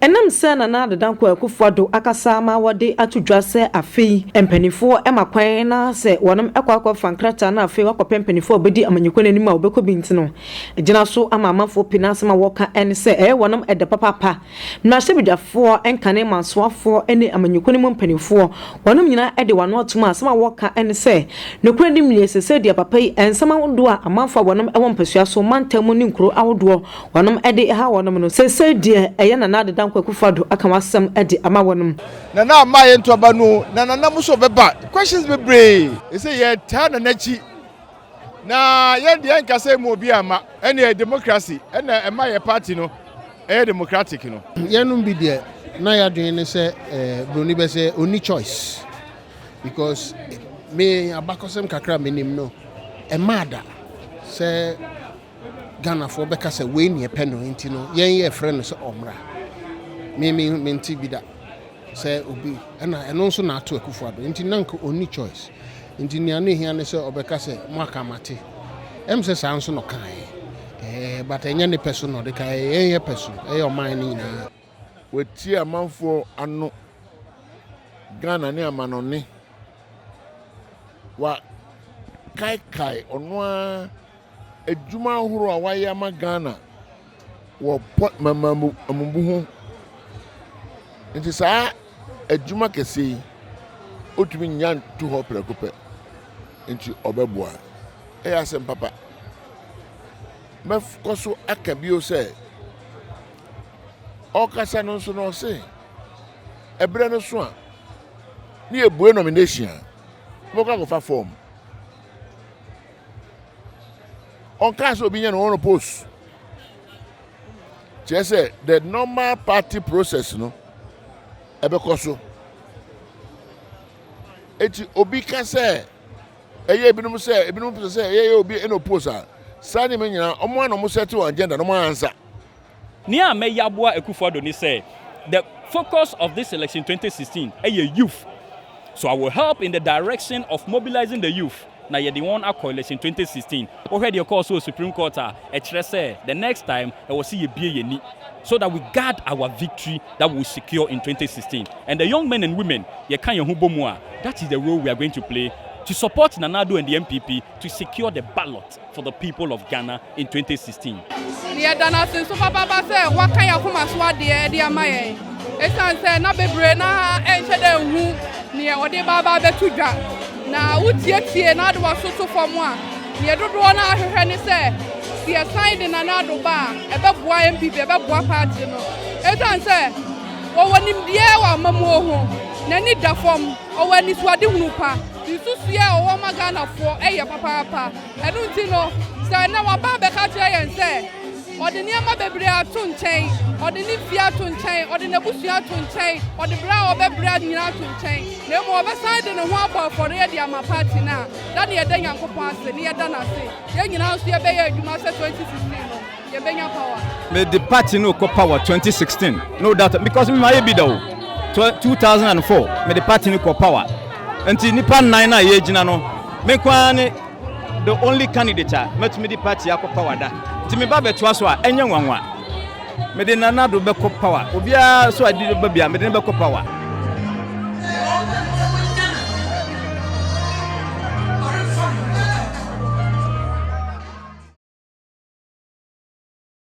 Enam se Nana Addo Akufo-Addo akasa ma wode atodwa se afei empanifo emakwan na se wonam ekwa fankrata na afei wakopɛ empanifo obedi amanyiko nanim a obekɔ binti no egina so amamafo pinase ma woka ene se wonam ede papa na hyebidwafo enkane mansoafo ene amanyiko nanim empanifo wonam nyina ede wano atuma asema woka ene se nokura nimlie se de papa yi ensama wodo a amanfo wonam ewo mpasua so mantamu ni nkuro awodo wonam ede ha wonam no se de Nana Addo Akufo-Addo akamasam edi ama wonum na na ma ye ntoba no na na muso beba questions be brave e say ye ta na nachi na ye de enka say mo bi ama ene democracy ene ema ye party no e democratic no ye no bi de na ya dwen ne say broni be say only choice because me abakosem kakra menim no e mada say Ghana for beka say we ne pe no enti no yen ye frɛ no say omra me nti bi da say obi na eno nso na ato Akufo-Addo enti nanko only choice enti ni anu hia ne say obeka say mo akamate em say san so no kan but enya ne person no de kan ye person e o man ni na weti amanfo ano Ghana ne amanone wa kai onwa ejuma huru a waye ama Ghana wo pot mamamu ambuhu nti saa ejuma kese otumi nyan tu ho prekope nti obeboa asem papa mefkoso akabio se okasa no so no se ebre no so a ni ebue nomination boka go fa form on caso obi nya no post say the normal party process no ebekoso eti obi ka say eye ebinum say eye obi eno post a sani me nyina omo na mo set on agenda no mo answer ni a me yaboa Akufo-Addo ni say the focus of this election 2016 youth, so I will help in the direction of mobilizing the youth. Now you're the one at coalition 2016. Already your call so Supreme Court say the next time I will see a be so that we guard our victory that we will secure in 2016. And the young men and women, that is the role we are going to play to support Nana Addo and the NPP to secure the ballot for the people of Ghana in 2016. Na utie na do asoso fom a ne dodo na ahwehwe ne se the sign de Nana Addo ba ebeboa NPP ebeboa party no etan se wo wonim die wa mamu ho na ni da fom o wani suade hunu pa isusu ya o ma Ghana fo eye papa enu nti no se na wa ba be ka kire yen se odi ni ama bebre ato nchen odi ni fia ato nchen odi na busu ato nchen odi bra obebra nyina ato nchen na mo obesan de ne ho aba for ye dia ma party na da ne ye da Nyankopon ase ne ye da na ase ye nyina nso ye be ye adwuma se 2016 no ye benya power me the party no ko power 2016 no doubt because me my be do 2004 me the party no ko power until nipa 9 na ye gina no me kwa ne the only candidate met me the party akọ power da ti me ba beto so a enye nwanwa me de Nana Addo be ko power obia so adi be bia me de be ko power